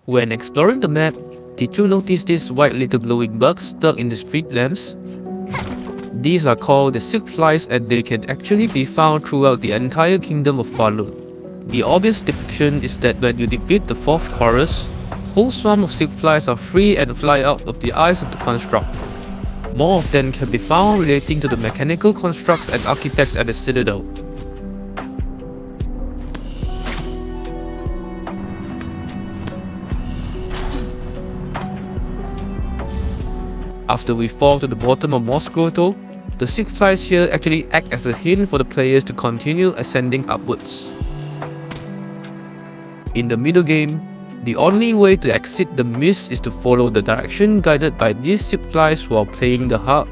When exploring the map, did you notice these white little glowing bugs stuck in the street lamps? These are called the Silkflies and they can actually be found throughout the entire kingdom of Falun. The obvious depiction is that when you defeat the fourth chorus, whole swarm of Silkflies are free and fly out of the eyes of the construct. More of them can be found relating to the mechanical constructs and architects at the Citadel. After we fall to the bottom of Mort's grotto, the Silkflies here actually act as a hint for the players to continue ascending upwards. In the middle game, the only way to exit the Misc is to follow the direction guided by these Silkflies while playing the harp.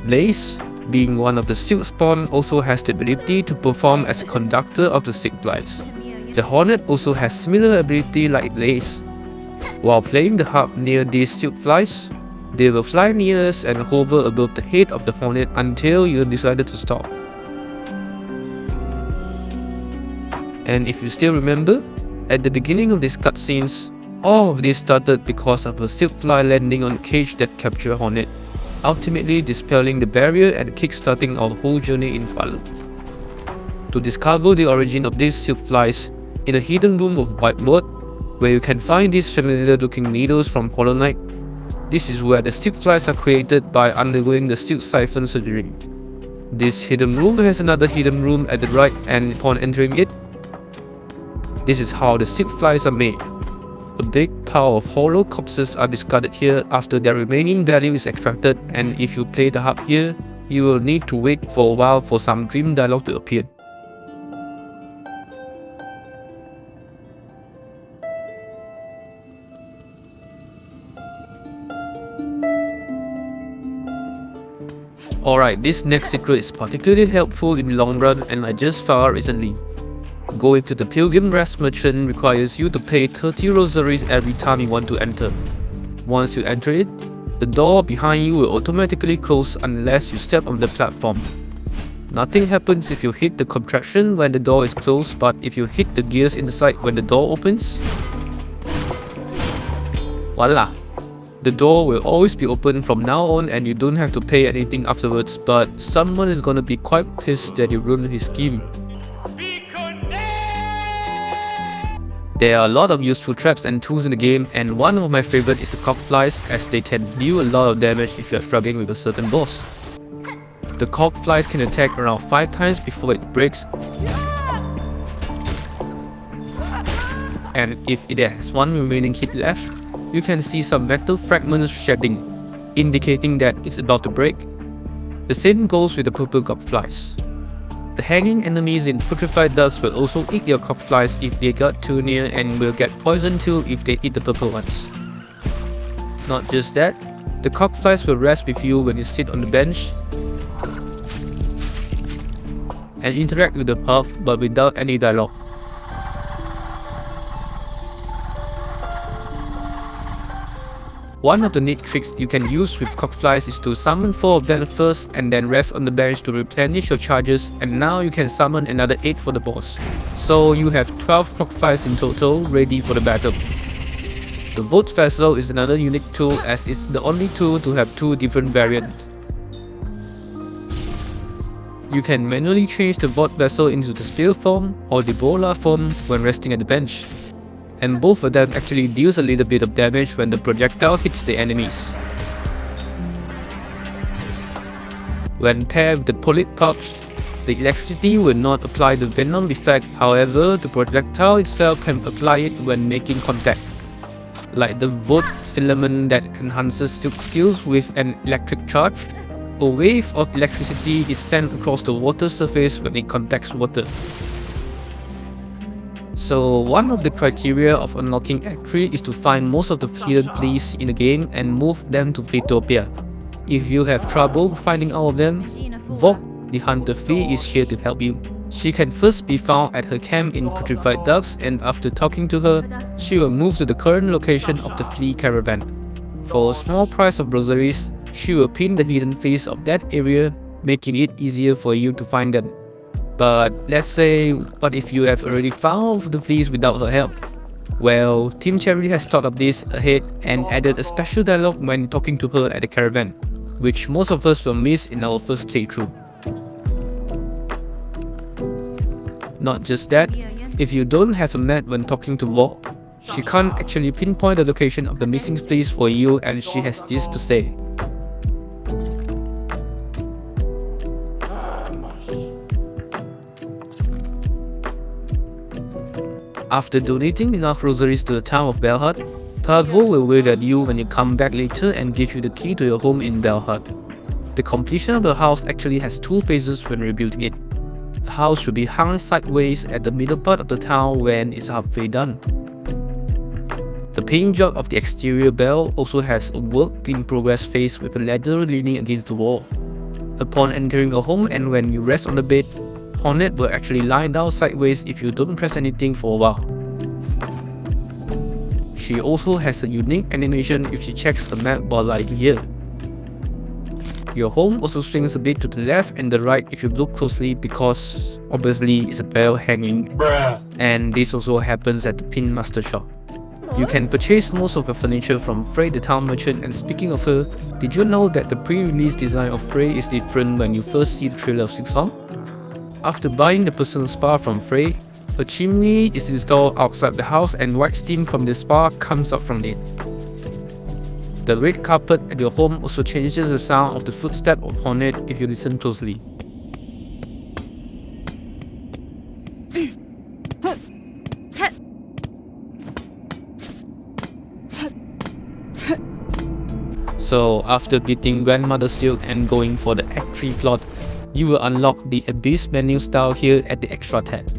Lace, being one of the Silk spawn, also has the ability to perform as a conductor of the Silkflies. The Hornet also has similar ability like Lace. While playing the harp near these Silkflies, they will fly near us and hover above the head of the Hornet until you decided to stop. And if you still remember, at the beginning of these cutscenes, all of this started because of a Silkfly landing on a cage that captured Hornet, ultimately dispelling the barrier and kickstarting our whole journey in Falun. To discover the origin of these Silkflies, in a hidden room of White Mort, where you can find these familiar looking needles from Hollow Knight, this is where the Silkflies are created by undergoing the Silk Siphon surgery. This hidden room has another hidden room at the right, and upon entering it, this is how the Silkflies are made. A big pile of hollow corpses are discarded here after their remaining value is extracted, and if you play the harp here, you will need to wait for a while for some dream dialogue to appear. Alright, this next secret is particularly helpful in the long run and I just found out recently. Going to the Pilgrim Rest Merchant requires you to pay 30 rosaries every time you want to enter. Once you enter it, the door behind you will automatically close unless you step on the platform. Nothing happens if you hit the contraption when the door is closed, but if you hit the gears inside when the door opens, voila! The door will always be open from now on and you don't have to pay anything afterwards, but someone is gonna be quite pissed that you ruined his scheme. There are a lot of useful traps and tools in the game, and one of my favorite is the Silkflies, as they can deal a lot of damage if you are struggling with a certain boss. The Silkflies can attack around 5 times before it breaks, and if it has one remaining hit left, you can see some metal fragments shedding, indicating that it's about to break. The same goes with the purple Silkflies. The hanging enemies in Putrefied Ducks will also eat your Silkflies if they got too near, and will get poisoned too if they eat the purple ones. Not just that, the Silkflies will rest with you when you sit on the bench and interact with the harp, but without any dialogue. One of the neat tricks you can use with Silkflies is to summon 4 of them first and then rest on the bench to replenish your charges, and now you can summon another 8 for the boss. So you have 12 Silkflies in total ready for the battle. The Vote Vessel is another unique tool, as it's the only tool to have 2 different variants. You can manually change the Vote Vessel into the Spear form or the Bola form when resting at the bench, and both of them actually deals a little bit of damage when the projectile hits the enemies. When paired with the Polite Pouch, the electricity will not apply the venom effect, however the projectile itself can apply it when making contact. Like the Vote Filament that enhances Silk skills with an electric charge, a wave of electricity is sent across the water surface when it contacts water. So one of the criteria of unlocking Act 3 is to find most of the hidden fleas in the game and move them to Fleetopia. If you have trouble finding all of them, Vog the Hunter Flea is here to help you. She can first be found at her camp in Putrefied Ducks, and after talking to her, she will move to the current location of the flea caravan. For a small price of rosaries, she will pin the hidden fleas of that area, making it easier for you to find them. But let's say, what if you have already found the fleas without her help? Well, Team Cherry has thought of this ahead and added a special dialogue when talking to her at the caravan, which most of us will miss in our first playthrough. Not just that, if you don't have a map when talking to Vog, she can't actually pinpoint the location of the missing fleas for you, and she has this to say. After donating enough rosaries to the town of Bellhome, Vog will wait at you when you come back later and give you the key to your home in Bellhome. The completion of the house actually has two phases when rebuilding it. The house should be hung sideways at the middle part of the town when it's halfway done. The paint job of the exterior bell also has a work in progress phase with a ladder leaning against the wall. Upon entering a home and when you rest on the bed, Hornet will actually lie down sideways if you don't press anything for a while. She also has a unique animation if she checks the map while lying here. Your home also swings a bit to the left and the right if you look closely, because obviously it's a bell hanging. And this also happens at the Pin Master shop. You can purchase most of your furniture from Frey the town merchant, and speaking of her, did you know that the pre-release design of Frey is different when you first see the trailer of Silksong? After buying the personal spa from Frey, a chimney is installed outside the house and white steam from the spa comes up from it. The red carpet at your home also changes the sound of the footstep of Hornet if you listen closely. So after beating Grandmother Silk and going for the Act 3 plot, you will unlock the Abyss menu style here at the Extra tab.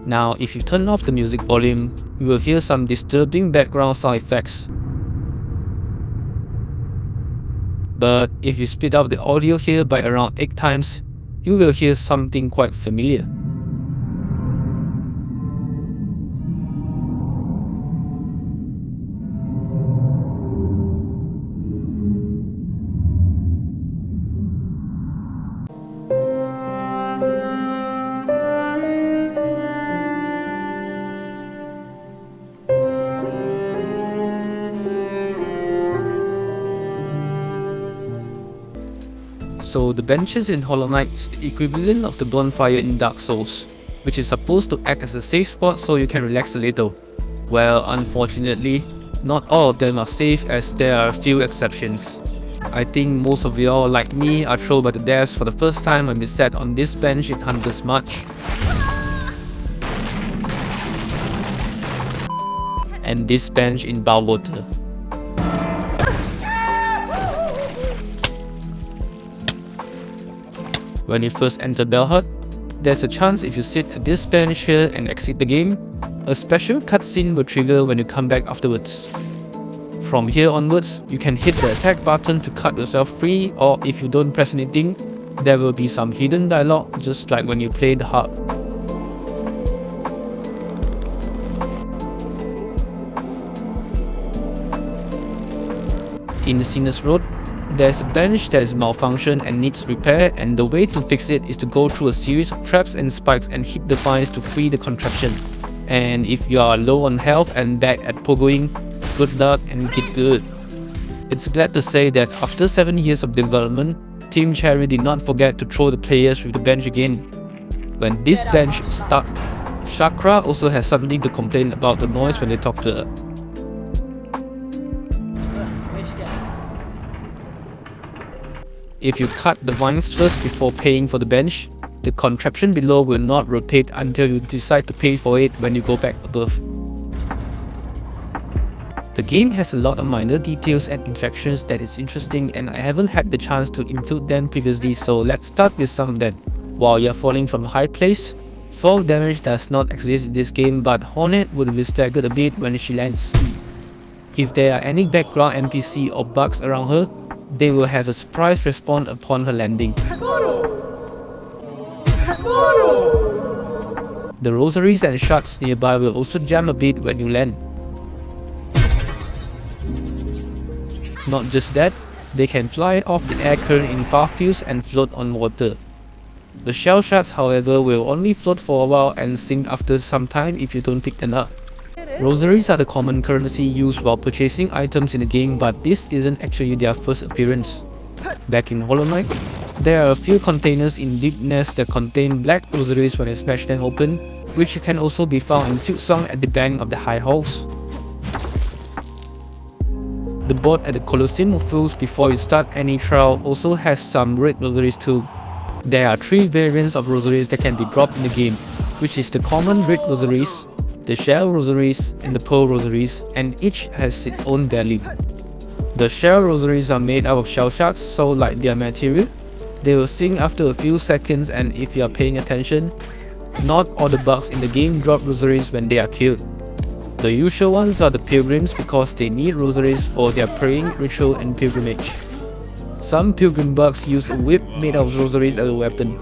Now if you turn off the music volume, you will hear some disturbing background sound effects. But if you speed up the audio here by around 8 times, you will hear something quite familiar. So the benches in Hollow Knight is the equivalent of the bonfire in Dark Souls, which is supposed to act as a safe spot so you can relax a little. Well, unfortunately, not all of them are safe, as there are a few exceptions. I think most of y'all, like me, are trolled by the devs for the first time when we sat on this bench in Hunter's March. And this bench in Balwater. When you first enter Bellhome, there's a chance if you sit at this bench here and exit the game, a special cutscene will trigger when you come back afterwards. From here onwards, you can hit the attack button to cut yourself free, or if you don't press anything, there will be some hidden dialogue just like when you play the harp. In the Sinner's Road, there's a bench that is malfunctioned and needs repair, and the way to fix it is to go through a series of traps and spikes and hit the vines to free the contraption. And if you are low on health and bad at pogoing, good luck and get good. It's glad to say that after 7 years of development, Team Cherry did not forget to throw the players with the bench again. When this bench is stuck, Chakra also has something to complain about the noise when they talk to her. If you cut the vines first before paying for the bench, the contraption below will not rotate until you decide to pay for it when you go back above. The game has a lot of minor details and interactions that is interesting, and I haven't had the chance to include them previously, so let's start with some of them. While you're falling from a high place, fall damage does not exist in this game, but Hornet will be staggered a bit when she lands. If there are any background NPC or bugs around her, they will have a surprise respawn upon her landing. The rosaries and shards nearby will also jam a bit when you land. Not just that, they can fly off the air current in far fields and float on water. The shell shards, however, will only float for a while and sink after some time if you don't pick them up. Rosaries are the common currency used while purchasing items in the game, but this isn't actually their first appearance. Back in Hollow Knight, there are a few containers in Deep Nest that contain black rosaries when you smash them open, which can also be found in Silksong at the bank of the High Halls. The board at the Colosseum of Fools before you start any trial also has some red rosaries too. There are 3 variants of rosaries that can be dropped in the game, which is the common red rosaries, the shell rosaries, and the pearl rosaries, and each has its own value. The shell rosaries are made out of shell sharks, so like their material, they will sink after a few seconds, and if you are paying attention, not all the bugs in the game drop rosaries when they are killed. The usual ones are the pilgrims because they need rosaries for their praying, ritual, and pilgrimage. Some pilgrim bugs use a whip made of rosaries as a weapon.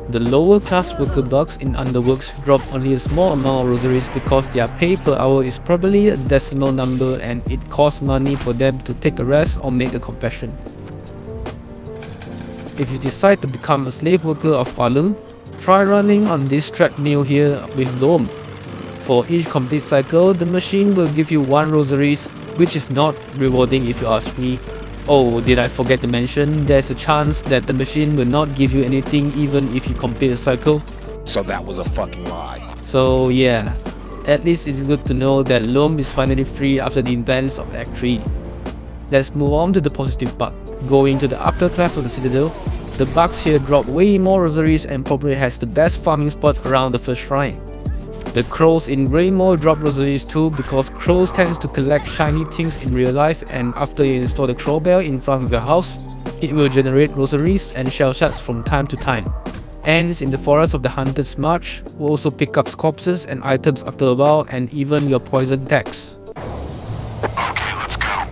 The lower class worker bugs in Underworks drop only a small amount of rosaries because their pay per hour is probably a decimal number and it costs money for them to take a rest or make a confession. If you decide to become a slave worker of Harlem, try running on this treadmill here with Loam. For each complete cycle, the machine will give you 1 rosaries, which is not rewarding if you ask me. Oh, did I forget to mention, there's a chance that the machine will not give you anything even if you complete a cycle. So that was a fucking lie. So yeah, at least it's good to know that Loam is finally free after the events of Act 3. Let's move on to the positive part. Going to the upper class of the Citadel, the bugs here drop way more rosaries and probably has the best farming spot around the first shrine. The crows in Greymore drop rosaries too because crows tend to collect shiny things in real life, and after you install the crow bell in front of your house, it will generate rosaries and shell shards from time to time. Ants in the Forest of the Hunter's March will also pick up corpses and items after a while, and even your poison tags. Okay, let's go.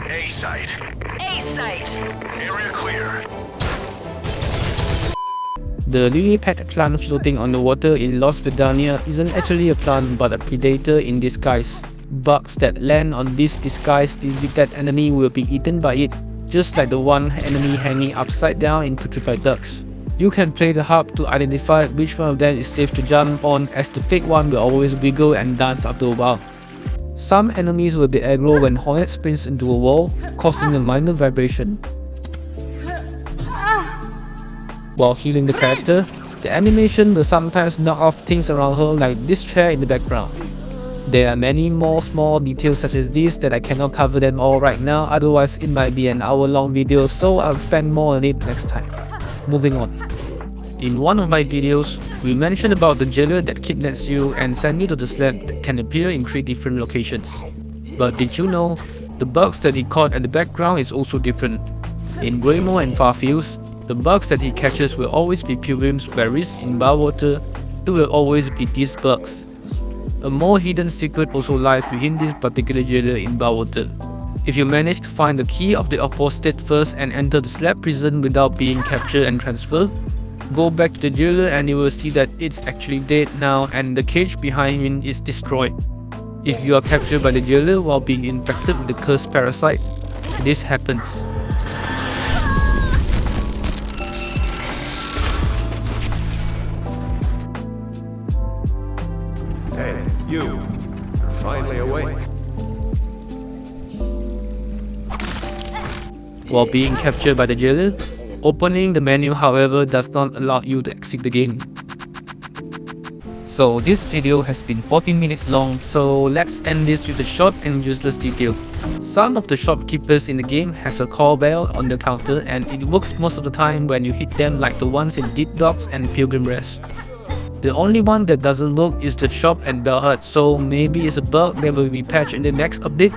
A site. A site. Area clear. The lily pad plant floating on the water in Lost Vidania isn't actually a plant but a predator in disguise. Bugs that land on this disguised dead enemy will be eaten by it, just like the one enemy hanging upside down in Putrefied Ducks. You can play the harp to identify which one of them is safe to jump on, as the fake one will always wiggle and dance after a while. Some enemies will be aggro when Hornet sprints into a wall, causing a minor vibration. While healing the character, the animation will sometimes knock off things around her like this chair in the background. There are many more small details such as this that I cannot cover them all right now, otherwise it might be an hour-long video, so I'll spend more on it next time. Moving on. In one of my videos, we mentioned about the jailer that kidnaps you and sends you to the slab that can appear in 3 different locations. But did you know, the bugs that he caught at the background is also different. In Greymore and Farfields, the bugs that he catches will always be pilgrims, whereas in Barwater, it will always be these bugs. A more hidden secret also lies within this particular jailer in Barwater. If you manage to find the key of the apostate first and enter the slab prison without being captured and transferred, go back to the jailer and you will see that it's actually dead now and the cage behind him is destroyed. If you are captured by the jailer while being infected with the cursed parasite, this happens. Hey, you're finally awake. While being captured by the jailer, opening the menu however does not allow you to exit the game. So this video has been 14 minutes long, so let's end this with a short and useless detail. Some of the shopkeepers in the game have a call bell on the counter and it works most of the time when you hit them, like the ones in Deep Docks and Pilgrim Rest. The only one that doesn't work is the shop at Bellhome, so maybe it's a bug that will be patched in the next update.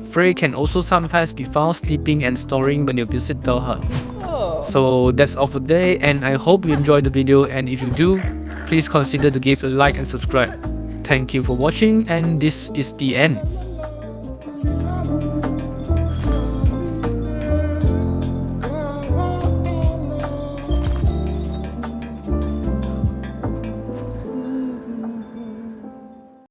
Frey can also sometimes be found sleeping and snoring when you visit Bellhome. So that's all for today, and I hope you enjoyed the video, and if you do, please consider to give a like and subscribe. Thank you for watching, and this is the end.